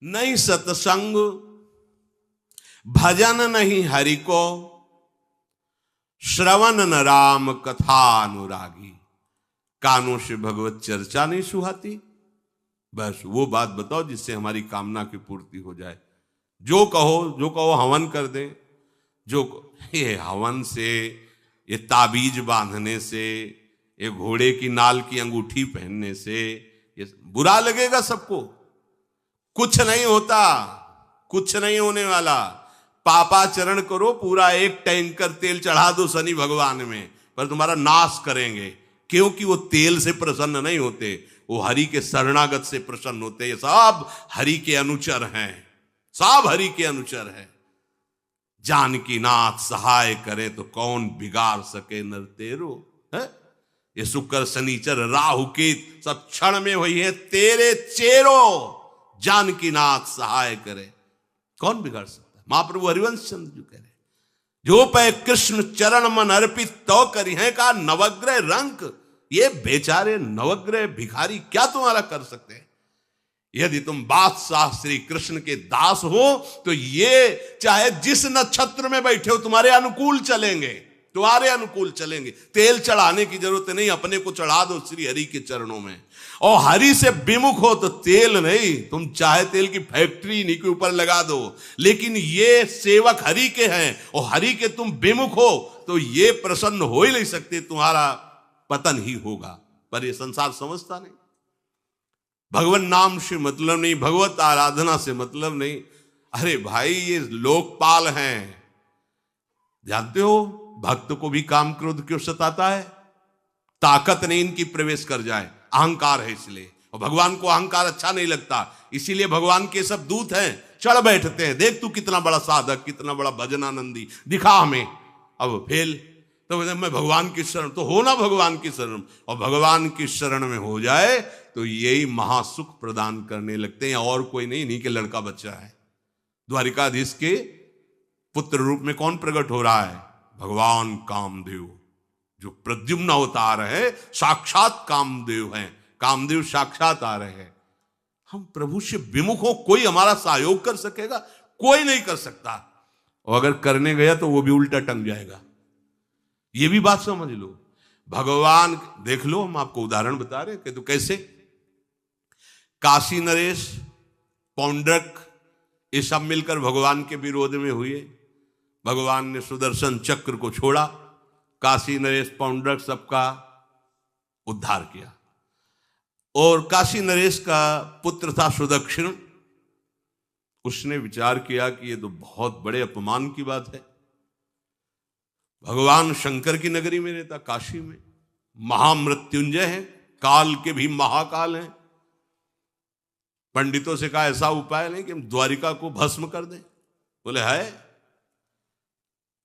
नहीं सत्संग, भजन नहीं हरि को, श्रवण न राम कथा अनुरागी, कानों से भगवत चर्चा नहीं सुहाती। बस वो बात बताओ जिससे हमारी कामना की पूर्ति हो जाए। जो कहो हवन कर दे। ये हवन से, ये ताबीज बांधने से, ये घोड़े की नाल की अंगूठी पहनने से ये बुरा लगेगा सबको। कुछ नहीं होता, कुछ नहीं होने वाला। पापाचरण करो, पूरा एक टैंकर तेल चढ़ा दो शनि भगवान में, पर तुम्हारा नाश करेंगे, क्योंकि वो तेल से प्रसन्न नहीं होते, वो हरि के शरणागत से प्रसन्न होते। ये सब हरि के अनुचर हैं, सब हरि के अनुचर हैं। जानकी नाथ सहाय करे तो कौन बिगाड़ सके नर तेरो, है? ये शुक्र शनिचर राहु केत सब क्षण में हुई है तेरे चेरो। जानकी नाथ सहाय करे, कौन बिगाड़ सकता है? महाप्रभु हरिवंश चंद्र जी कह रहे, जो पे कृष्ण चरण मन अर्पित तो करी है का नवग्रह रंक। ये बेचारे नवग्रह भिखारी क्या तुम्हारा कर सकते हैं? यदि तुम बादशाह श्री कृष्ण के दास हो तो ये चाहे जिस नक्षत्र में बैठे हो तुम्हारे अनुकूल चलेंगे, तुम्हारे अनुकूल चलेंगे। तेल चढ़ाने की जरूरत नहीं, अपने को चढ़ा दो श्री हरि के चरणों में। और हरि से विमुख हो तो तेल नहीं, तुम चाहे तेल की फैक्ट्री इन्हीं के ऊपर लगा दो, लेकिन ये सेवक हरि के हैं और हरि के तुम विमुख हो तो ये प्रसन्न हो ही नहीं सकते, तुम्हारा पतन ही होगा। पर ये संसार समझता नहीं। भगवान नाम से मतलब नहीं, भगवत आराधना से मतलब नहीं। अरे भाई ये लोकपाल हैं, जानते हो भक्त को भी काम क्रोध क्यों सताता है? ताकत नहीं इनकी प्रवेश कर जाए, अहंकार है इसलिए। और भगवान को अहंकार अच्छा नहीं लगता, इसीलिए भगवान के सब दूत हैं, चढ़ बैठते हैं, देख तू कितना बड़ा साधक, कितना बड़ा भजनानंदी, दिखा हमें। अब फेल तो मैं भगवान की शरण, तो हो ना भगवान की शरण, और भगवान की शरण में हो जाए तो यही महासुख प्रदान करने लगते हैं, और कोई नहीं, इन्हीं के लड़का बच्चा है। द्वारिकाधीश के पुत्र रूप में कौन प्रकट हो रहा है? भगवान कामदेव, जो प्रद्युम्न अवतार है, साक्षात कामदेव हैं, कामदेव साक्षात आ रहे हैं। हम प्रभु से विमुख हो, कोई हमारा सहयोग कर सकेगा? कोई नहीं कर सकता, और अगर करने गया तो वो भी उल्टा टंग जाएगा। ये भी बात समझ लो। भगवान देख लो, हम आपको उदाहरण बता रहे हैं कि तो कैसे काशी नरेश, पौंड्रक, ये सब मिलकर भगवान के विरोध में हुए। भगवान ने सुदर्शन चक्र को छोड़ा, काशी नरेश पौंड्रक सबका उद्धार किया। और काशी नरेश का पुत्र था सुदक्षिण, उसने विचार किया कि ये तो बहुत बड़े अपमान की बात है। भगवान शंकर की नगरी में रहता, काशी में महामृत्युंजय है, काल के भी महाकाल हैं। पंडितों से कहा ऐसा उपाय नहीं कि हम द्वारिका को भस्म कर दें? बोले है,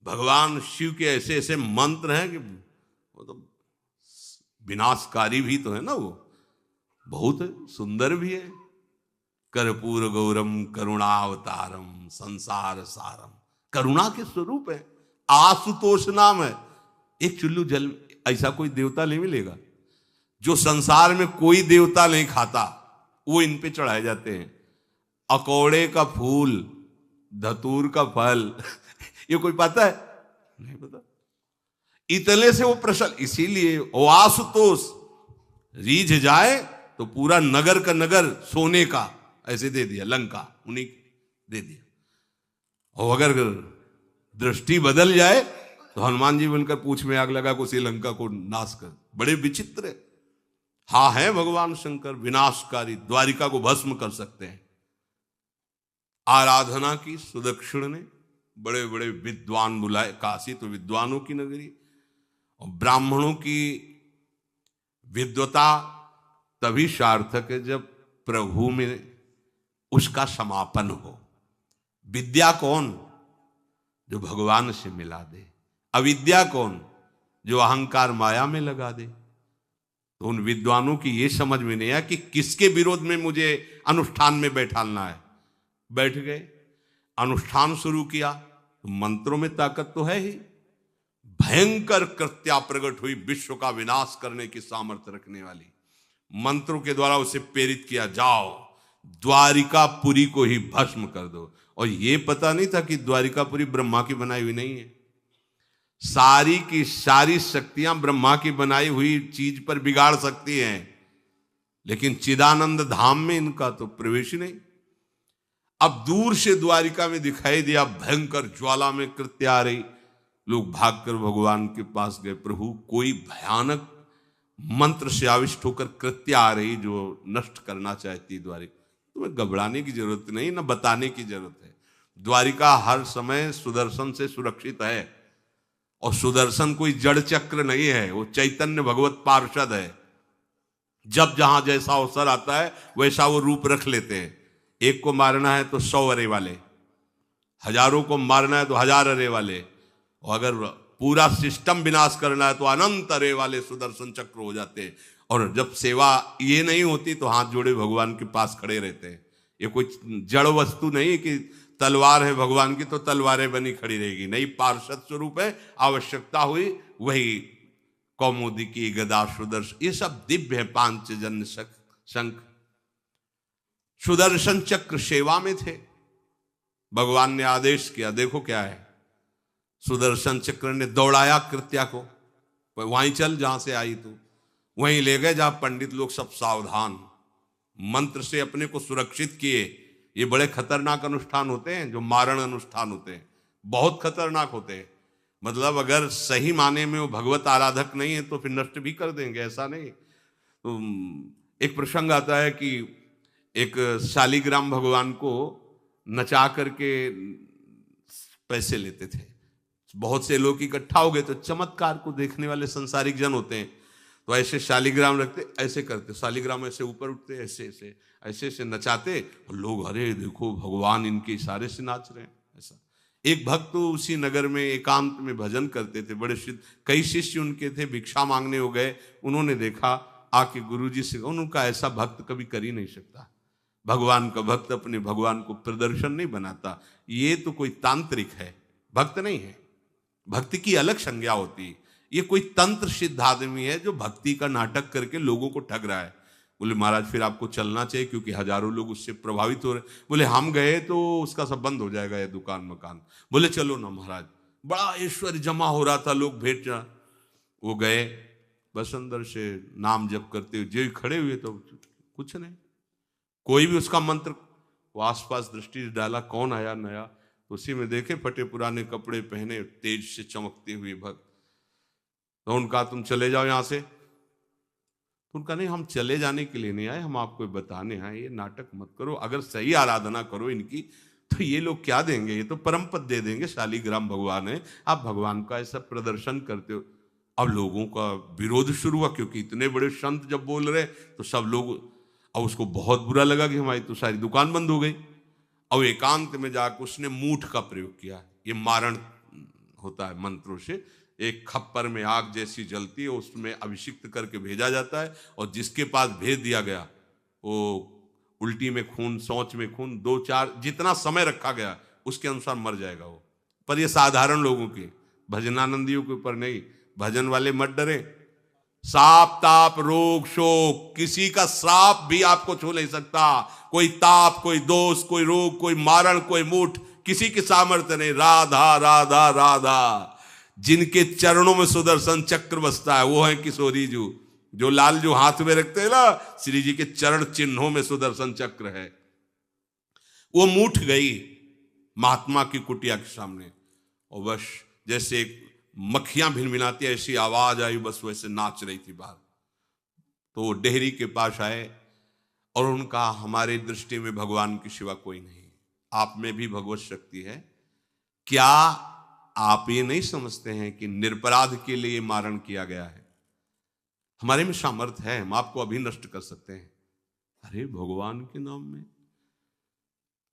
भगवान शिव के ऐसे ऐसे मंत्र हैं कि वो तो विनाशकारी भी तो है ना, वो बहुत सुंदर भी है। कर्पूर गौरम करुणावतारम संसार सारम, करुणा के स्वरूप है। आशुतोष नाम है। एक चुल्लू जल, ऐसा कोई देवता नहीं मिलेगा जो संसार में कोई देवता नहीं खाता, वो इन पे चढ़ाए जाते हैं। अकौड़े का फूल, धतूर का फल ये कोई पता है? नहीं पता। इतने से वो प्रसन्न, इसीलिए वो आशुतोष रीझ जाए तो पूरा नगर का नगर सोने का ऐसे दे दिया, लंका उन्हीं दे दिया। और अगर दृष्टि बदल जाए तो हनुमान जी बनकर पूंछ में आग लगा को श्रीलंका को नाश कर। बड़े विचित्र हाँ है भगवान शंकर, विनाशकारी, द्वारिका को भस्म कर सकते हैं। आराधना की सुदक्षिण ने बड़े बड़े विद्वान बुलाए, काशी तो विद्वानों की नगरी, और ब्राह्मणों की विद्वता तभी सार्थक है जब प्रभु में उसका समापन हो। विद्या कौन? जो भगवान से मिला दे। अविद्या कौन? जो अहंकार माया में लगा दे। तो उन विद्वानों की ये समझ में नहीं आया कि किसके विरोध में मुझे अनुष्ठान में बैठालना है। बैठ गए, अनुष्ठान शुरू किया, तो मंत्रों में ताकत तो है ही। भयंकर कृत्या प्रकट हुई, विश्व का विनाश करने की सामर्थ्य रखने वाली। मंत्रों के द्वारा उसे प्रेरित किया, जाओ द्वारिकापुरी को ही भस्म कर दो। और ये पता नहीं था कि द्वारिकापुरी ब्रह्मा की बनाई हुई नहीं है। सारी की सारी शक्तियां ब्रह्मा की बनाई हुई चीज पर बिगाड़ सकती हैं, लेकिन चिदानंद धाम में इनका तो प्रवेश ही नहीं। अब दूर से द्वारिका में दिखाई दिया, भयंकर ज्वाला में कृत्य आ रही। लोग भागकर भगवान के पास गए, प्रभु कोई भयानक मंत्र से आविष्ट होकर कृत्य आ रही जो नष्ट करना चाहती द्वारिका। तुम्हें घबराने की जरूरत नहीं, ना बताने की जरूरत है। द्वारिका हर समय सुदर्शन से सुरक्षित है, और सुदर्शन कोई जड़ चक्र नहीं है, वो चैतन्य भगवत पार्षद है। जब जहां जैसा अवसर आता है वैसा वो रूप रख लेते हैं। एक को मारना है तो 100 अरे वाले, हजारों को मारना है तो 1000 अरे वाले, और अगर पूरा सिस्टम विनाश करना है तो अनंत अरे वाले सुदर्शन चक्र हो जाते हैं। और जब सेवा ये नहीं होती तो हाथ जोड़े भगवान के पास खड़े रहते हैं। ये कोई जड़ वस्तु नहीं है कि तलवार है भगवान की तो तलवारें बनी खड़ी रहेगी, नहीं, पार्षद स्वरूप है। आवश्यकता हुई वही कौमुदी की गदा सुदर्शन, ये सब दिव्य है। पांचजन्य शंख सुदर्शन चक्र सेवा में थे। भगवान ने आदेश किया, देखो क्या है, सुदर्शन चक्र ने दौड़ाया कृत्या को, वहीं चल जहां से आई तू, वहीं ले गए जहां पंडित लोग सब सावधान, मंत्र से अपने को सुरक्षित किए। ये बड़े खतरनाक अनुष्ठान होते हैं, जो मारण अनुष्ठान होते हैं, बहुत खतरनाक होते हैं। मतलब अगर सही माने में वो भगवत आराधक नहीं है तो फिर नष्ट भी कर देंगे, ऐसा नहीं। तो एक प्रसंग आता है कि एक शालिग्राम भगवान को नचा करके पैसे लेते थे। बहुत से लोग इकट्ठा हो गए, तो चमत्कार को देखने वाले संसारिक जन होते हैं, तो ऐसे शालिग्राम रखते, ऐसे करते, शालिग्राम ऐसे ऊपर उठते, ऐसे ऐसे ऐसे ऐसे नचाते, और लोग अरे देखो भगवान इनके इशारे से नाच रहे हैं। ऐसा एक भक्त तो उसी नगर में एकांत में भजन करते थे, बड़े कई शिष्य उनके थे, भिक्षा मांगने हो गए। उन्होंने देखा, आके गुरुजी से, उनका ऐसा भक्त कभी कर ही नहीं सकता। भगवान का भक्त अपने भगवान को प्रदर्शन नहीं बनाता, ये तो कोई तांत्रिक है, भक्त नहीं है। भक्ति की अलग संज्ञा होती है। ये कोई तंत्र सिद्ध आदमी है जो भक्ति का नाटक करके लोगों को ठग रहा है। बोले महाराज फिर आपको चलना चाहिए, क्योंकि हजारों लोग उससे प्रभावित हो रहे। बोले हम गए तो उसका सब बंद हो जाएगा, ये दुकान मकान। बोले चलो ना महाराज, बड़ा ऐश्वर्य जमा हो रहा था, लोग भेंट, वो गए, बस अंदर से नाम जप करते हुए जो खड़े हुए, तो कुछ नहीं, कोई भी उसका मंत्र, वो आसपास दृष्टि डाला, कौन आया नया, उसी में देखे फटे पुराने कपड़े पहने, तेज से चमकते हुए भक्त। तो उनका तुम चले जाओ यहां से। तो उनका नहीं, हम चले जाने के लिए नहीं आए, हम आपको बताने आए, ये नाटक मत करो। अगर सही आराधना करो इनकी तो ये लोग क्या देंगे, ये तो परम पद दे देंगे, शालिग्राम भगवान है, आप भगवान का ऐसा प्रदर्शन करते हो। अब लोगों का विरोध शुरू हुआ, क्योंकि इतने बड़े संत जब बोल रहे तो सब लोग, अब उसको बहुत बुरा लगा कि हमारी तो सारी दुकान बंद हो गई। अब एकांत में जाकर उसने मूठ का प्रयोग किया। ये मारण होता है मंत्रों से, एक खप्पर में आग जैसी जलती है, उसमें अभिषिक्त करके भेजा जाता है, और जिसके पास भेज दिया गया वो उल्टी में खून, शौच में खून, 2-4 जितना समय रखा गया उसके अनुसार मर जाएगा वो। पर ये साधारण लोगों के, भजनानंदियों के ऊपर नहीं। भजन वाले मत डरे, साप ताप रोग शोक, किसी का श्राप भी आपको छू नहीं सकता। कोई ताप, कोई दोष, कोई रोग, कोई मारण, कोई मूठ, किसी की सामर्थ्य नहीं। राधा राधा राधा, जिनके चरणों में सुदर्शन चक्र बसता है वो है किशोरी जी, जो लाल जो हाथ में रखते हैं ना, श्री जी के चरण चिन्हों में सुदर्शन चक्र है। वो मूठ गई महात्मा की कुटिया के सामने, और बस जैसे मक्खियां भिनभिनाती ऐसी आवाज आई, बस वैसे नाच रही थी बाहर। तो वो डेहरी के पास आए और उनका, हमारे दृष्टि में भगवान की सिवा कोई नहीं, आप में भी भगवत शक्ति है, क्या आप ये नहीं समझते हैं कि निरपराध के लिए मारण किया गया है? हमारे में सामर्थ्य है, हम आपको अभी नष्ट कर सकते हैं। अरे भगवान के नाम में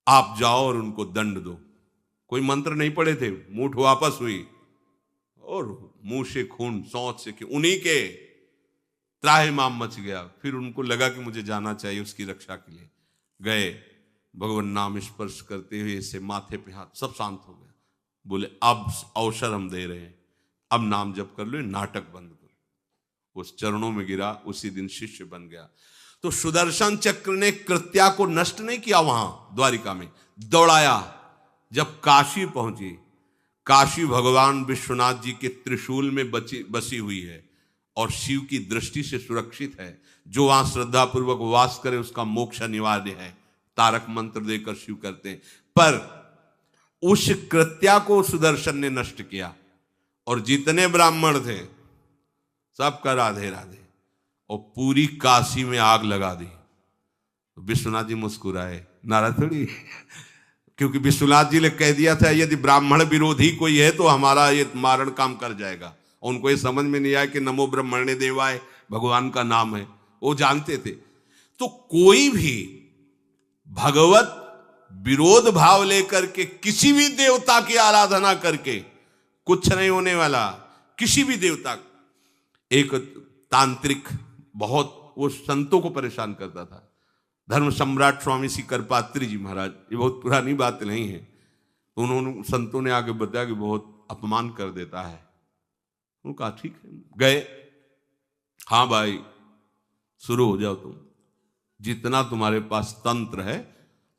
आप जाओ और उनको दंड दो। कोई मंत्र नहीं पड़े थे, मूठ वापस हुई, और मुंह से खून, शौच से उन्हीं के त्राहिमाम मच गया। फिर उनको लगा कि मुझे जाना चाहिए उसकी रक्षा के लिए, गए, भगवान नाम स्पर्श करते हुए ऐसे माथे पे हाथ, सब शांत हो गया। बोले अब अवसर हम दे रहे हैं, अब नाम जप कर लो, नाटक बंद करो। उस चरणों में गिरा, उसी दिन शिष्य बन गया। तो तो सुदर्शन चक्र ने कृत्या को नष्ट नहीं किया, वहां द्वारिका में दौड़ाया। जब काशी पहुंची, काशी भगवान विश्वनाथ जी के त्रिशूल में बसी हुई है और शिव की दृष्टि से सुरक्षित है। जो वहां श्रद्धापूर्वक वास करे उसका मोक्ष अनिवार्य है, तारक मंत्र देकर शिव करते हैं। पर उस कृत्या को सुदर्शन ने नष्ट किया और जितने ब्राह्मण थे सबका राधे राधे, और पूरी काशी में आग लगा दी। तो विश्वनाथ जी मुस्कुराए, नाराज थोड़ी, क्योंकि विश्वनाथ जी ने कह दिया था यदि ब्राह्मण विरोधी कोई है तो हमारा ये मारण काम कर जाएगा। और उनको ये समझ में नहीं आया कि नमो ब्रह्मणे देवाय भगवान का नाम है, वो जानते थे। तो कोई भी भगवत विरोध भाव लेकर के किसी भी देवता की आराधना करके कुछ नहीं होने वाला। किसी भी देवता, एक तांत्रिक बहुत वो संतों को परेशान करता था, धर्म सम्राट स्वामी श्री करपात्री जी महाराज, ये बहुत पुरानी बात नहीं है। उन्होंने संतों ने आगे बताया कि बहुत अपमान कर देता है। उन्होंने कहा ठीक है, गए, हाँ भाई शुरू हो जाओ तुम, जितना तुम्हारे पास तंत्र है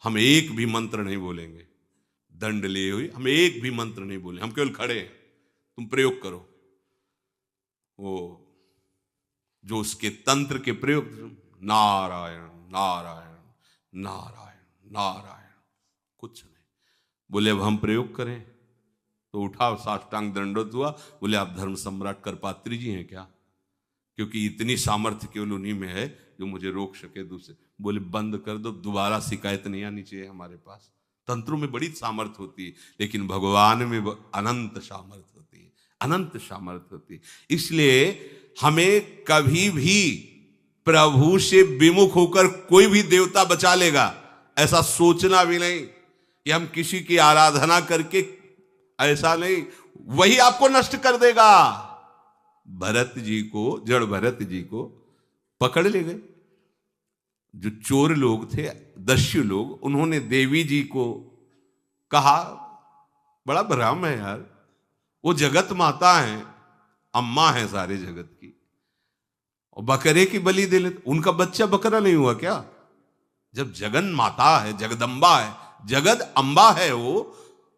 हम एक भी मंत्र नहीं बोलेंगे, दंड लिए हुए हम एक भी मंत्र नहीं बोले, हम केवल खड़े हैं, तुम प्रयोग करो। वो जो उसके तंत्र के प्रयोग, नारायण नारायण नारायण नारायण, कुछ नहीं बोले। अब हम प्रयोग करें तो उठा, साष्टांग दंडोत हुआ, बोले आप धर्म सम्राट करपात्री जी हैं क्या? क्योंकि इतनी सामर्थ्य केवल उन्हीं में है जो मुझे रोक सके। दूसरे बोले बंद कर दो, दोबारा शिकायत नहीं आनी चाहिए हमारे पास। तंत्रों में बड़ी सामर्थ्य होती है, लेकिन भगवान में अनंत सामर्थ्य होती है, अनंत सामर्थ्य होती है। इसलिए हमें कभी भी प्रभु से विमुख होकर कोई भी देवता बचा लेगा ऐसा सोचना भी नहीं कि हम किसी की आराधना करके, ऐसा नहीं, वही आपको नष्ट कर देगा। भरत जी को, जड़ भरत जी को पकड़ ले गए जो चोर लोग थे, दस्यु लोग। उन्होंने देवी जी को कहा, बड़ा भ्रम है यार, वो जगत माता है, अम्मा है सारे जगत की, और बकरे की बलि दे लेते। उनका बच्चा बकरा नहीं हुआ क्या? जब जगन माता है, जगदम्बा है, जगद अम्बा है वो,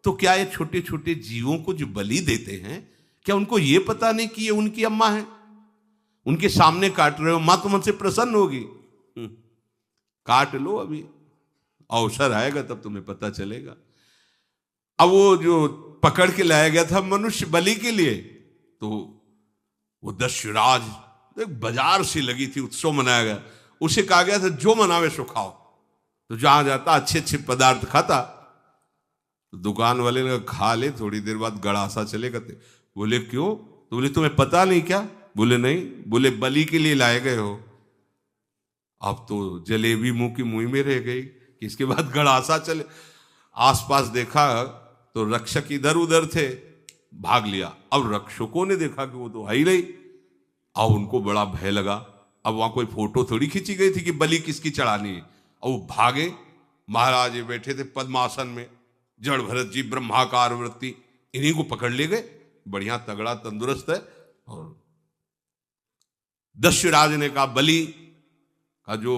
तो क्या ये छोटे छोटे जीवों को जो बलि देते हैं, क्या उनको ये पता नहीं कि ये उनकी अम्मा है? उनके सामने काट रहे हो, मां तो मुझसे प्रसन्न होगी। काट लो, अभी अवसर आएगा तब तुम्हें पता चलेगा। अब वो जो पकड़ के लाया गया था मनुष्य बलि के लिए, तो वो दस्युराज, एक बाजार सी लगी थी, उत्सव मनाया गया, उसे कहा गया था जो मनावे सो खाओ। तो जहां जाता अच्छे अच्छे पदार्थ खाता। तो दुकान वाले ने खा ले, थोड़ी देर बाद गड़ासा चले गए। बोले क्यों? तो बोले तुम्हें पता नहीं क्या? बोले नहीं। बोले बलि के लिए लाए गए हो। अब तो जलेबी मुंह की मुंह में रह गई कि इसके बाद गड़ासा चले। आसपास देखा तो रक्षक इधर उधर थे, भाग लिया। अब रक्षकों ने देखा कि वो तो है ही नहीं। अब उनको बड़ा भय लगा। अब वहां कोई फोटो थोड़ी खींची गई थी कि बलि किसकी चढ़ानी है। अब वो भागे, महाराज ये बैठे थे पद्मासन में, जड़ भरत जी ब्रह्माकार वृत्ति, इन्हीं को पकड़ ले गए। बढ़िया तगड़ा तंदुरुस्त है। और दस्युराज ने कहा बलि का जो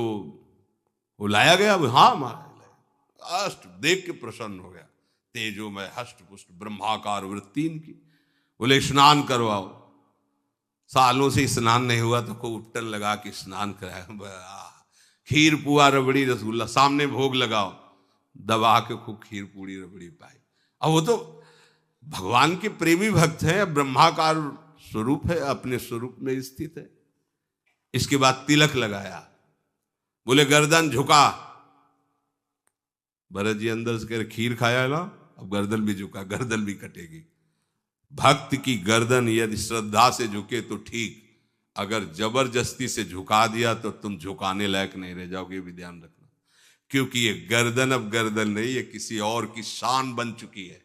वो लाया गया, वो हाँ महाराज, अष्ट देख के प्रसन्न हो गया। तेजो में हष्ट पुष्ट ब्रह्माकार वृत्ति इनकी। बोले स्नान करवाओ। सालों से स्नान नहीं हुआ तो को उपटन लगा के स्नान कराया। खीर पुआ रबड़ी रसगुल्ला सामने भोग लगाओ, दबा के खूब खीर पूरी रबड़ी पाई। अब वो तो भगवान के प्रेमी भक्त हैं, ब्रह्माकार स्वरूप है, अपने स्वरूप में स्थित है। इसके बाद तिलक लगाया। बोले गर्दन झुका। भरत जी अंदर से कह खीर खाया ना, अब गर्दन भी झुका, गर्दन भी कटेगी। भक्त की गर्दन यदि श्रद्धा से झुके तो ठीक, अगर जबरदस्ती से झुका दिया तो तुम झुकाने लायक नहीं रह जाओगे, भी ध्यान रखना। क्योंकि ये गर्दन अब गर्दन नहीं, ये किसी और की शान बन चुकी है।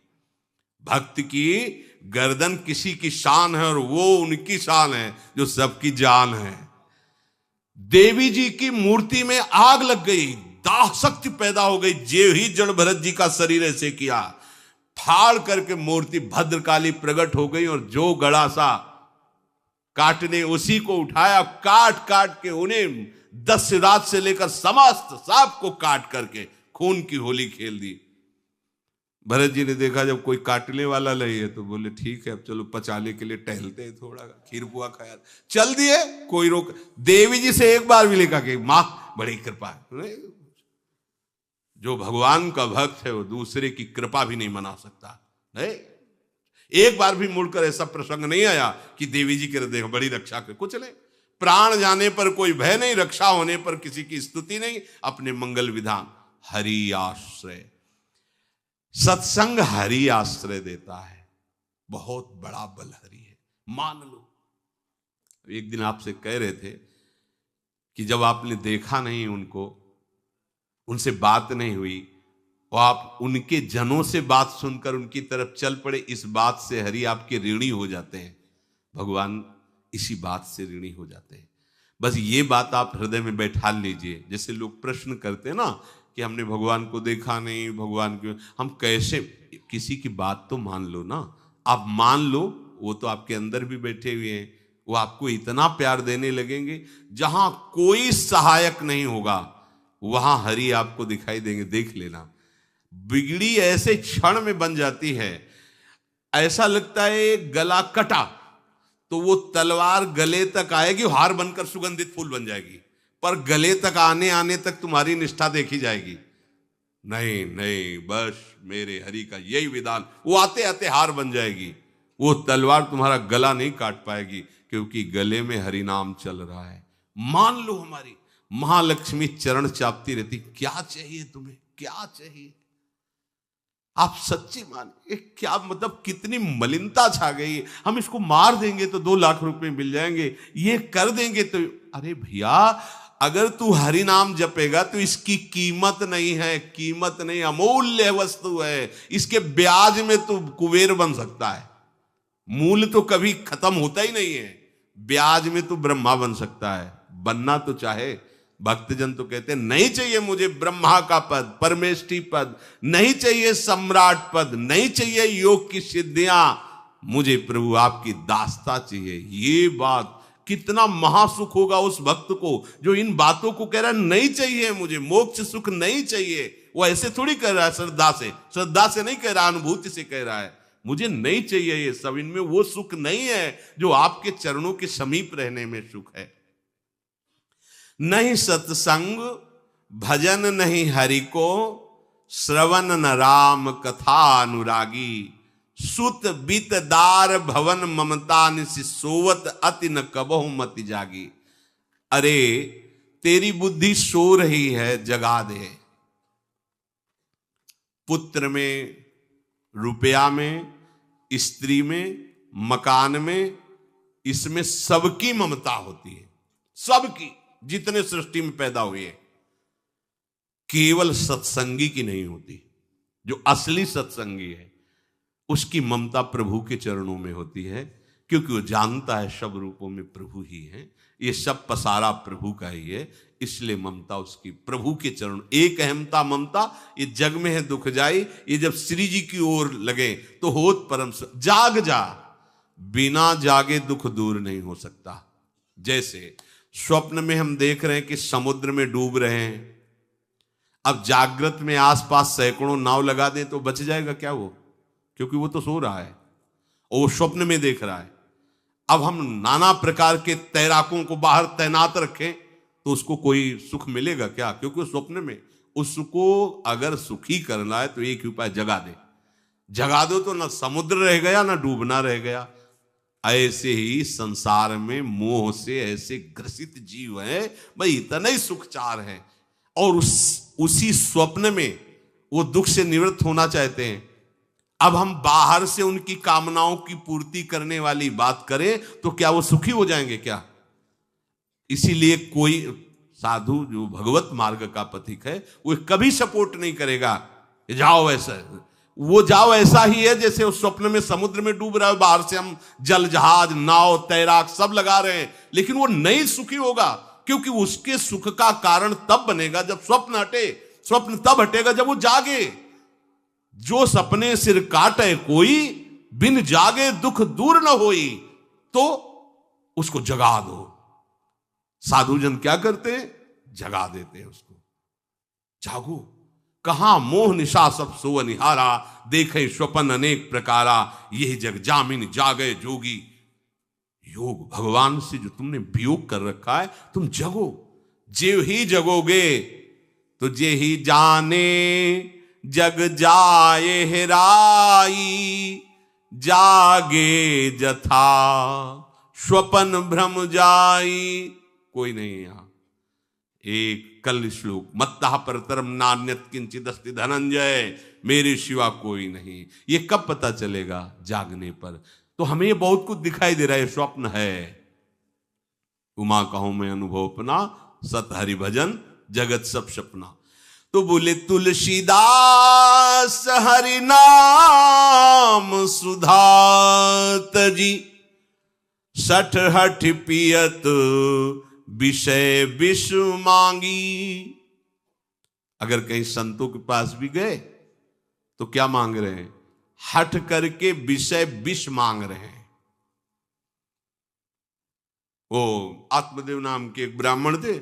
भक्त की गर्दन किसी की शान है और वो उनकी शान है जो सबकी जान है। देवी जी की मूर्ति में आग लग गई, दाह शक्ति पैदा हो गई। जे ही जड़ भरत जी का शरीर ऐसे किया, फाड़ करके मूर्ति भद्रकाली प्रकट हो गई। और जो गड़ासा काटने उसी को उठाया, काट काट के उन्हें दस्युराज से लेकर समस्त सांप को काट करके खून की होली खेल दी। भरत जी ने देखा जब कोई काटने वाला नहीं है तो बोले ठीक है अब चलो पचाने के लिए टहलते हैं, थोड़ा खीर पुआ खाया, चल दिए, कोई रोक। देवी जी से एक बार भी लिखा कि मां बड़ी कृपा है। जो भगवान का भक्त है वो दूसरे की कृपा भी नहीं मना सकता। नहीं, एक बार भी मुड़कर ऐसा प्रसंग नहीं आया कि देवी जी के हृदय बड़ी रक्षा कर, कुछ नहीं। प्राण जाने पर कोई भय नहीं, रक्षा होने पर किसी की स्तुति नहीं, अपने मंगल विधान। हरि आश्रय, सत्संग हरि आश्रय देता है, बहुत बड़ा बल हरि है, मान लो। एक दिन आपसे कह रहे थे कि जब आपने देखा नहीं उनको, उनसे बात नहीं हुई और आप उनके जनों से बात सुनकर उनकी तरफ चल पड़े, इस बात से हरि आपके ऋणी हो जाते हैं। भगवान इसी बात से ऋणी हो जाते हैं। बस ये बात आप हृदय में बैठा लीजिए। जैसे लोग प्रश्न करते हैं ना कि हमने भगवान को देखा नहीं, भगवान क्यों, हम कैसे, किसी की बात तो मान लो ना। आप मान लो, वो तो आपके अंदर भी बैठे हुए हैं, वो आपको इतना प्यार देने लगेंगे। जहां कोई सहायक नहीं होगा वहां हरि आपको दिखाई देंगे, देख लेना। बिगड़ी ऐसे क्षण में बन जाती है, ऐसा लगता है गला कटा तो वो तलवार गले तक आएगी, हार बनकर सुगंधित फूल बन जाएगी, पर गले तक आने आने तक तुम्हारी निष्ठा देखी जाएगी। नहीं नहीं, बस मेरे हरि का यही विधान, वो आते आते हार बन जाएगी, वो तलवार तुम्हारा गला नहीं काट पाएगी, क्योंकि गले में हरि नाम चल रहा है। मान लो हमारी महालक्ष्मी चरण चापती रहती, क्या चाहिए तुम्हें, क्या चाहिए। आप सच्ची माने, क्या मतलब, कितनी मलिनता छा गई। हम इसको मार देंगे तो 2 लाख रुपए मिल जाएंगे, ये कर देंगे तो, अरे भैया अगर तू हरि नाम जपेगा तो इसकी कीमत नहीं है, कीमत नहीं, अमूल्य वस्तु है। इसके ब्याज में तू कुबेर बन सकता है, मूल तो कभी खत्म होता ही नहीं है, ब्याज में तू ब्रह्मा बन सकता है। बनना तो चाहे, भक्तजन तो कहते हैं नहीं चाहिए मुझे ब्रह्मा का पद, परमेष्ठी पद, नहीं चाहिए सम्राट पद, नहीं चाहिए योग की सिद्धियां, मुझे प्रभु आपकी दास्ता चाहिए। ये बात, कितना महासुख होगा उस भक्त को जो इन बातों को कह रहा है, नहीं चाहिए मुझे मोक्ष सुख नहीं चाहिए। वो ऐसे थोड़ी कह रहा है, श्रद्धा से नहीं कह रहा, अनुभूति से कह रहा है, मुझे नहीं चाहिए ये सब, इनमें वो सुख नहीं है जो आपके चरणों के समीप रहने में सुख है। नहीं सत्संग भजन नहीं हरि को, श्रवण न राम कथा अनुरागी, सुत बित दार भवन ममता निसि सोवत अति न कबहु मति जागी। अरे तेरी बुद्धि सो रही है, जगा दे। पुत्र में, रुपया में, स्त्री में, मकान में, इसमें सबकी ममता होती है, सबकी, जितने सृष्टि में पैदा हुए, केवल सत्संगी की नहीं होती। जो असली सत्संगी है उसकी ममता प्रभु के चरणों में होती है, क्योंकि वो जानता है सब रूपों में प्रभु ही है, ये सब पसारा प्रभु का ही है, इसलिए ममता उसकी प्रभु के चरण। एक अहमता ममता ये जग में है दुख जाई, ये जब श्री जी की ओर लगे तो होत परम। जाग जा, बिना जागे दुख दूर नहीं हो सकता। जैसे स्वप्न में हम देख रहे हैं कि समुद्र में डूब रहे हैं, अब जागृत में आसपास सैकड़ों नाव लगा दें तो बच जाएगा क्या वो, क्योंकि वो तो सो रहा है और वो स्वप्न में देख रहा है। अब हम नाना प्रकार के तैराकों को बाहर तैनात रखें तो उसको कोई सुख मिलेगा क्या, क्योंकि स्वप्न में। उसको अगर सुखी करना है तो एक ही उपाय, जगा दे। जगा दो तो ना समुद्र रह गया ना डूबना रह गया। ऐसे ही संसार में मोह से ऐसे ग्रसित जीव हैं, भाई इतना ही सुख चार है, और उसी स्वप्न में वो दुख से निवृत्त होना चाहते हैं। अब हम बाहर से उनकी कामनाओं की पूर्ति करने वाली बात करें तो क्या वो सुखी हो जाएंगे क्या? इसीलिए कोई साधु जो भगवत मार्ग का पथिक है वो कभी सपोर्ट नहीं करेगा जाओ ऐसा, वो जाओ ऐसा ही है जैसे उस स्वप्न में समुद्र में डूब रहा है, बाहर से हम जल जहाज नाव तैराक सब लगा रहे हैं, लेकिन वो नहीं सुखी होगा, क्योंकि उसके सुख का कारण तब बनेगा जब स्वप्न हटे। स्वप्न तब हटेगा जब वो जागे। जो सपने सिर काटे कोई, बिन जागे दुख दूर न होई, तो उसको जगा दो। साधुजन क्या करते हैं? जगा देते हैं उसको। जागो, कहां मोह निशा सब सो निहारा, देखे स्वपन अनेक प्रकारा, यही जग जामिन जागे जोगी। योग भगवान से जो तुमने वियोग कर रखा है, तुम जगो। जे ही जगोगे तो जे ही जाने जग जाए हेराई, जागे जथा स्वपन भ्रम जाई। कोई नहीं यहां। एक कल श्लोक, मत्तः परतरम नान्यत किंचित अस्ति धनंजय, मेरे सिवा कोई नहीं। ये कब पता चलेगा? जागने पर। तो हमें ये बहुत कुछ दिखाई दे रहा है, स्वप्न है। उमा कहूं मैं अनुभव अपना, सत हरि भजन जगत सब सपना। तो बोले तुलसीदास हरि नाम सुधा तजी, सठ हठ पियत विषय विष मांगी। अगर कहीं संतों के पास भी गए तो क्या मांग रहे हैं? हठ करके विषय विष मांग रहे हैं। वो आत्मदेव नाम के एक ब्राह्मण थे,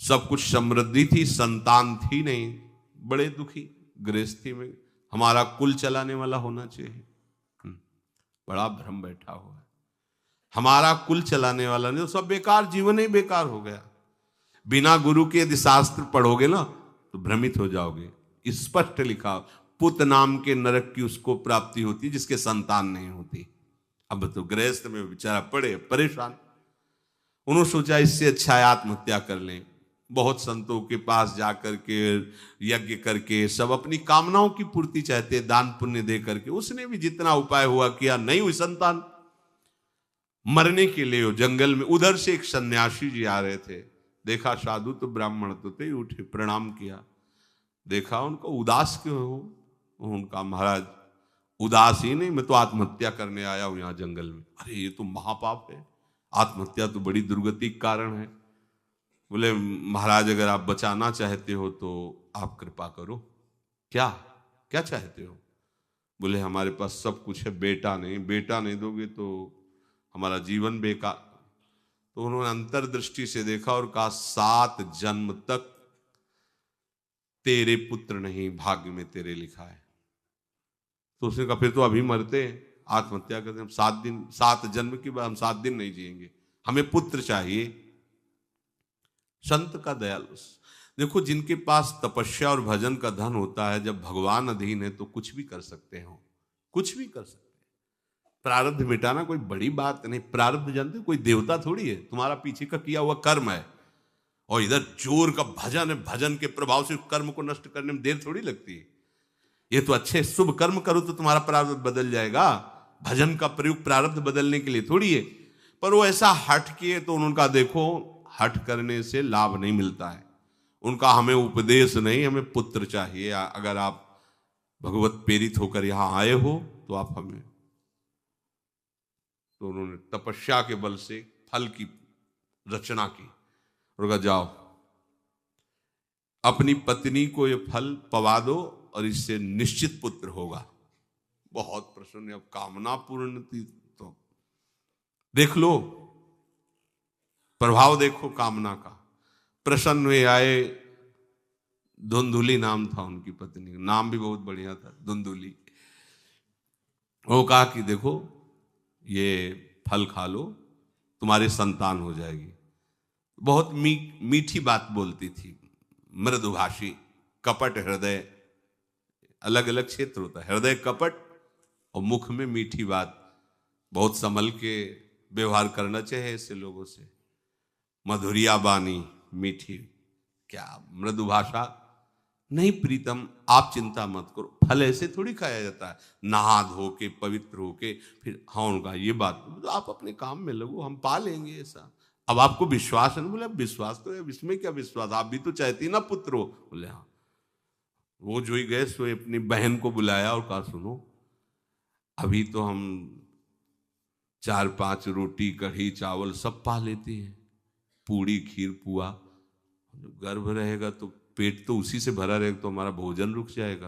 सब कुछ समृद्धि थी, संतान थी नहीं, बड़े दुखी गृहस्थी में। हमारा कुल चलाने वाला होना चाहिए। बड़ा भ्रम बैठा हुआ है, हमारा कुल चलाने वाला नहीं, तो सब बेकार, जीवन ही बेकार हो गया। बिना गुरु के यदि शास्त्र पढ़ोगे ना तो भ्रमित हो जाओगे। स्पष्ट लिखा, पुत नाम के नरक की उसको प्राप्ति होती जिसके संतान नहीं होती। अब तो गृहस्थ में बेचारा पड़े परेशान। उन्होंने सोचा इससे अच्छा है आत्महत्या कर लें। बहुत संतों के पास जाकर के यज्ञ करके सब अपनी कामनाओं की पूर्ति चाहते, दान पुण्य दे करके। उसने भी जितना उपाय हुआ किया, नहीं हुई संतान। मरने के लिए जंगल में, उधर से एक सन्यासी जी आ रहे थे, देखा साधु तो ब्राह्मण तो थे, उठे प्रणाम किया, देखा उनको उदास क्यों हो? उनका महाराज उदास ही नहीं, मैं तो आत्महत्या करने आया हूं यहां जंगल में। अरे ये तो महापाप है, आत्महत्या तो बड़ी दुर्गति का कारण है। बोले महाराज अगर आप बचाना चाहते हो तो आप कृपा करो। क्या क्या चाहते हो? बोले हमारे पास सब कुछ है, बेटा नहीं दोगे तो हमारा जीवन बेकार। तो उन्होंने अंतर्दृष्टि से देखा और कहा 7 जन्म तक तेरे पुत्र नहीं भाग्य में तेरे लिखा है। तो उसने कहा फिर तो अभी मरते हैं, आत्महत्या करते हम 7 जन्म की बात, हम 7 दिन नहीं जिएंगे, हमें पुत्र चाहिए। संत का दयालु। देखो जिनके पास तपस्या और भजन का धन होता है, जब भगवान अधीन है तो कुछ भी कर सकते हो, कुछ भी कर सकते हैं। प्रारब्ध मिटाना कोई बड़ी बात नहीं। प्रारब्ध जानते हो, कोई देवता थोड़ी है, तुम्हारा पीछे का किया हुआ कर्म है। और इधर जोर का भजन है, भजन के प्रभाव से कर्म को नष्ट करने में देर थोड़ी लगती है। ये तो अच्छे शुभ कर्म करो तो तुम्हारा प्रारब्ध बदल जाएगा। भजन का प्रयोग प्रारब्ध बदलने के लिए थोड़ी है। पर वो ऐसा हट किए तो उनका देखो, हट करने से लाभ नहीं मिलता है। उनका हमें उपदेश नहीं, हमें पुत्र चाहिए। अगर आप भगवत प्रेरित होकर यहां आए हो तो आप हमें। तो उन्होंने तपस्या के बल से फल की रचना की और कहा जाओ अपनी पत्नी को ये फल पवा दो और इससे निश्चित पुत्र होगा। बहुत प्रसन्न, अब कामना पूर्ण थी तो देख लो, प्रभाव देखो कामना का। प्रसन्न हुए आए, धुंधुली नाम था उनकी पत्नी का, नाम भी बहुत बढ़िया था, धुंधुली। वो कहा कि देखो ये फल खा लो, तुम्हारे संतान हो जाएगी। बहुत मीठी बात बोलती थी, मृदुभाषी, कपट हृदय। अलग अलग क्षेत्र होता है, हृदय कपट और मुख में मीठी बात। बहुत संभल के व्यवहार करना चाहिए ऐसे लोगों से। मधुरिया बानी, मीठी, क्या मृदु भाषा। नहीं प्रीतम, आप चिंता मत करो, फल ऐसे थोड़ी खाया जाता है, नहा धो के पवित्र होके फिर। हाँ उनका ये बात, तो आप अपने काम में लगो, हम पा लेंगे ऐसा। अब आपको विश्वास है? बोले विश्वास तो है, इसमें क्या विश्वास, आप भी तो चाहती ना पुत्र हो। बोले हाँ। वो जो ही गए सो अपनी बहन को बुलाया और कहा सुनो, अभी तो हम 4-5 रोटी कढ़ी चावल सब पा लेते हैं, पूड़ी खीर पुआ। जब गर्भ रहेगा तो पेट तो उसी से भरा रहेगा, तो हमारा भोजन रुक जाएगा।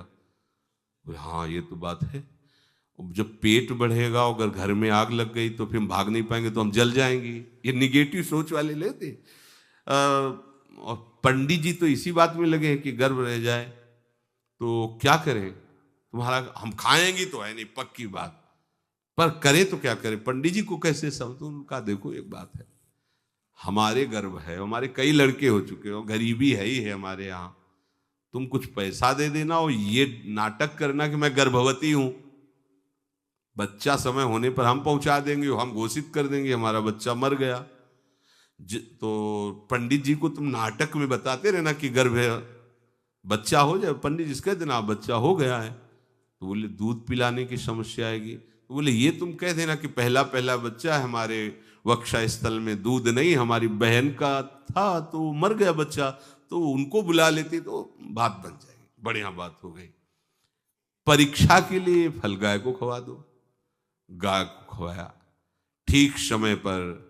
बोले हाँ ये तो बात है। जब पेट बढ़ेगा, अगर घर में आग लग गई तो फिर हम भाग नहीं पाएंगे, तो हम जल जाएंगे। ये निगेटिव सोच वाले लेते। और पंडित जी तो इसी बात में लगे हैं कि गर्भ रह जाए तो क्या करें, तुम्हारा हम खाएंगे तो है नहीं पक्की बात, पर करें तो क्या करें, पंडित जी को कैसे समझ। तो उनका देखो एक बात है, हमारे गर्भ है, हमारे कई लड़के हो चुके हो, गरीबी है ही है हमारे यहाँ, तुम कुछ पैसा दे देना और ये नाटक करना कि मैं गर्भवती हूं, बच्चा समय होने पर हम पहुंचा देंगे, हम घोषित कर देंगे हमारा बच्चा मर गया। तो पंडित जी को तुम नाटक में बताते रहना कि गर्भ है, बच्चा हो जाए, पंडित जी कह देना बच्चा हो गया है, तो बोले दूध पिलाने की समस्या आएगी, तो बोले ये तुम कह देना कि पहला पहला बच्चा है हमारे वक्षा स्थल में दूध नहीं, हमारी बहन का था तो मर गया बच्चा, तो उनको बुला लेती तो बात बन जाएगी, बढ़िया बात हो गई। परीक्षा के लिए फल गाय को खवा दो, गाय को खवाया, ठीक समय पर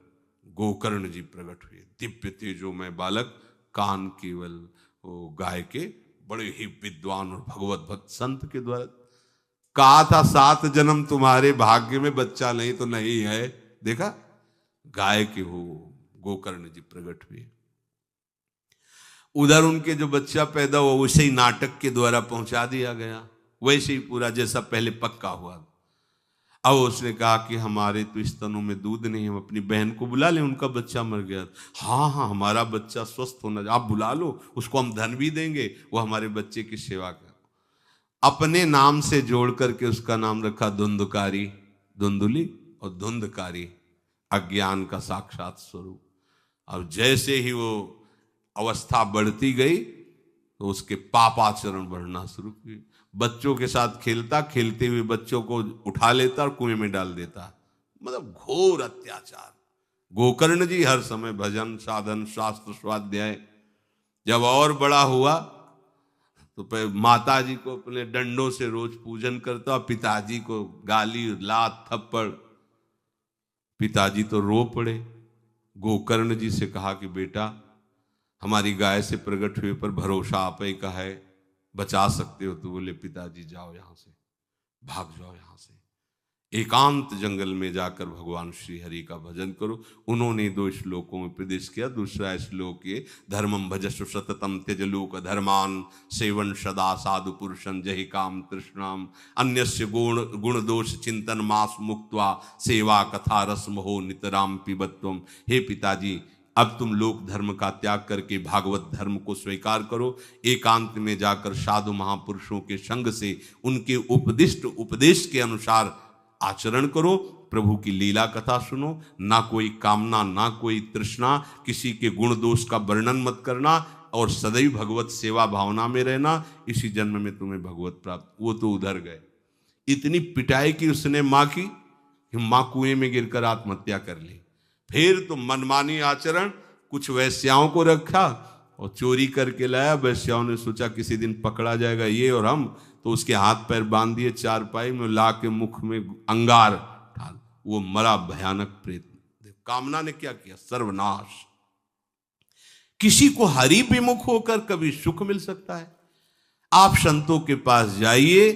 गोकर्ण जी प्रकट हुए, दिव्य तेजोमय बालक, कान केवल वो गाय के, बड़े ही विद्वान और भगवत भक्त संत के द्वारा कहा था 7 जन्म तुम्हारे भाग्य में, बच्चा नहीं तो नहीं है, देखा गाय के हो गोकर्ण जी प्रकट हुए। उधर उनके जो बच्चा पैदा हुआ वैसे ही नाटक के द्वारा पहुंचा दिया गया, वैसे ही पूरा जैसा पहले पक्का हुआ। अब उसने कहा कि हमारे तो स्तनों में दूध नहीं, हम अपनी बहन को बुला लें, उनका बच्चा मर गया। हाँ हाँ हमारा बच्चा स्वस्थ होना, आप बुला लो, उसको हम धन भी देंगे, वो हमारे बच्चे की सेवा कर। अपने नाम से जोड़ करके उसका नाम रखा धुंधकारी, धुंधुली और धुंधकारी, अज्ञान का साक्षात स्वरूप। और जैसे ही वो अवस्था बढ़ती गई तो उसके पापाचरण बढ़ना शुरू हुए, बच्चों के साथ खेलता, खेलते हुए बच्चों को उठा लेता और कुएं में डाल देता, मतलब घोर अत्याचार। गोकर्ण जी हर समय भजन साधन शास्त्र स्वाध्याय, जब और बड़ा हुआ तो माता जी को अपने डंडों से रोज पूजन करता, पिताजी को गाली लात थप्पड़, पिताजी तो रो पड़े। गोकर्ण जी से कहा कि बेटा हमारी गाय से प्रकट हुए पर भरोसा आप ही का है, बचा सकते हो, तो बोले पिताजी जाओ यहां से, भाग जाओ यहां से, एकांत जंगल में जाकर भगवान श्री हरि का भजन करो। उन्होंने 2 श्लोकों में उपदेश किया। दूसरा श्लोक ये, धर्मम भजस्व सततम त्यज लोक धर्मान, सेवन सदा साधु पुरुषं जहि काम तृष्णाम, अन्यस्य गुण दोष चिंतन मास मुक्त्वा, सेवा कथा रसम हो नितराम पिबत्वम। हे पिताजी अब तुम लोक धर्म का त्याग करके भागवत धर्म को स्वीकार करो, एकांत में जाकर साधु महापुरुषों के संग से उनके उपदिष्ट उपदेश के अनुसार आचरण करो, प्रभु की लीला कथा सुनो, ना कोई कामना ना कोई तृष्णा, किसी के गुण दोष का वर्णन मत करना और सदैव भगवत सेवा भावना में रहना, इसी जन्म में तुम्हें भगवत प्राप्त। वो तो उधर गए, इतनी पिटाई की उसने माँ की कि माँ कुएं में गिरकर आत्महत्या कर ली। फिर तो मनमानी आचरण, कुछ वैश्याओं को रखा और चोरी करके लाया। वैश्याओं ने सोचा किसी दिन पकड़ा जाएगा ये और हम, तो उसके हाथ पैर बांध दिए, चारपाई में ला के मुख में अंगार डाल, वो मरा भयानक प्रेत। कामना ने क्या किया, सर्वनाश। किसी को हरि विमुख होकर कभी सुख मिल सकता है? आप संतों के पास जाइए,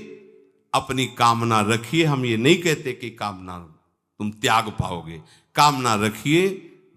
अपनी कामना रखिए। हम ये नहीं कहते कि कामना तुम त्याग पाओगे, कामना रखिए,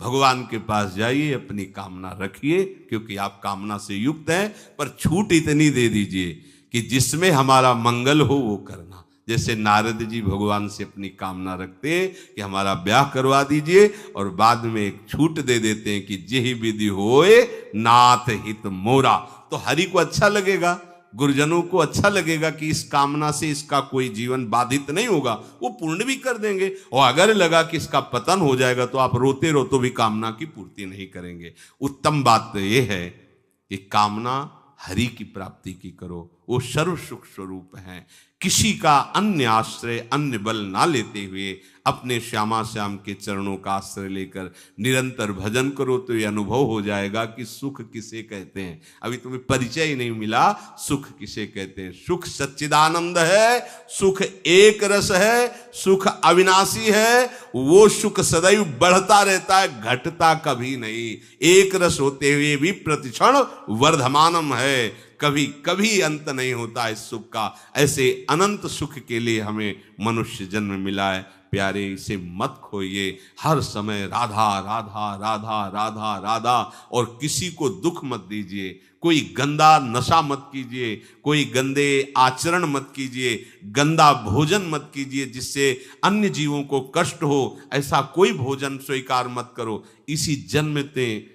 भगवान के पास जाइए, अपनी कामना रखिए, क्योंकि आप कामना से युक्त हैं। पर छूट इतनी दे दीजिए कि जिसमें हमारा मंगल हो वो करना। जैसे नारद जी भगवान से अपनी कामना रखते हैं कि हमारा ब्याह करवा दीजिए, और बाद में एक छूट दे देते हैं कि जेहि विधि होए नाथ हित मोरा। तो हरि को अच्छा लगेगा, गुरुजनों को अच्छा लगेगा कि इस कामना से इसका कोई जीवन बाधित नहीं होगा, वो पूर्ण भी कर देंगे। और अगर लगा कि इसका पतन हो जाएगा तो आप रोते रोते भी कामना की पूर्ति नहीं करेंगे। उत्तम बात तो ये है कि कामना हरि की प्राप्ति की करो, वो सर्व सुख स्वरूप हैं। किसी का अन्य आश्रय अन्य बल ना लेते हुए अपने श्यामा श्याम के चरणों का आश्रय लेकर निरंतर भजन करो तो ये अनुभव हो जाएगा कि सुख किसे कहते हैं। अभी तुम्हें परिचय ही नहीं मिला, सुख किसे कहते हैं। सुख सच्चिदानंद है, सुख एक रस है, सुख अविनाशी है। वो सुख सदैव बढ़ता रहता है, घटता कभी नहीं। एक रस होते हुए भी प्रतिक्षण वर्धमानम है, कभी कभी अंत नहीं होता इस सुख का। ऐसे अनंत सुख के लिए हमें मनुष्य जन्म मिला है। प्यारे इसे मत खोइए, हर समय राधा राधा राधा राधा राधा, और किसी को दुख मत दीजिए, कोई गंदा नशा मत कीजिए, कोई गंदे आचरण मत कीजिए, गंदा भोजन मत कीजिए जिससे अन्य जीवों को कष्ट हो, ऐसा कोई भोजन स्वीकार मत करो। इसी जन्म में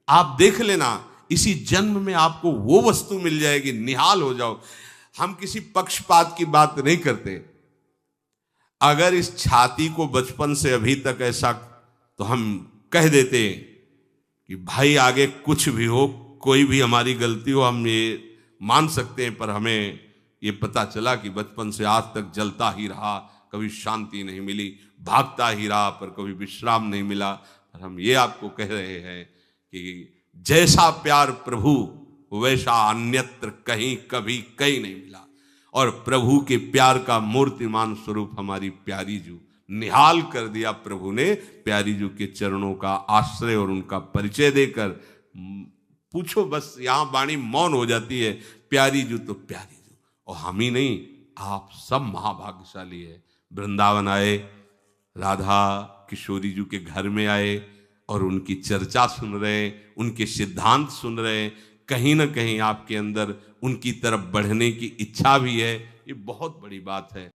आप देख लेना, इसी जन्म में आपको वो वस्तु मिल जाएगी, निहाल हो जाओ। हम किसी पक्षपात की बात नहीं करते। अगर इस छाती को बचपन से अभी तक ऐसा, तो हम कह देते कि भाई आगे कुछ भी हो, कोई भी हमारी गलती हो, हम ये मान सकते हैं, पर हमें ये पता चला कि बचपन से आज तक जलता ही रहा, कभी शांति नहीं मिली, भागता ही रहा पर कभी विश्राम नहीं मिला। पर हम ये आपको कह रहे हैं कि जैसा प्यार प्रभु वैसा अन्यत्र कहीं कभी कहीं नहीं मिला, और प्रभु के प्यार का मूर्तिमान स्वरूप हमारी प्यारी जू निहाल कर दिया प्रभु ने। प्यारी जू के चरणों का आश्रय और उनका परिचय देकर पूछो, बस यहाँ वाणी मौन हो जाती है। प्यारी जू तो प्यारी जू, और हम ही नहीं, आप सब महाभाग्यशाली है। वृंदावन आए, राधा किशोरी जू के घर में आए और उनकी चर्चा सुन रहे हैं, उनके सिद्धांत सुन रहे हैं, कहीं ना कहीं आपके अंदर उनकी तरफ बढ़ने की इच्छा भी है। ये बहुत बड़ी बात है।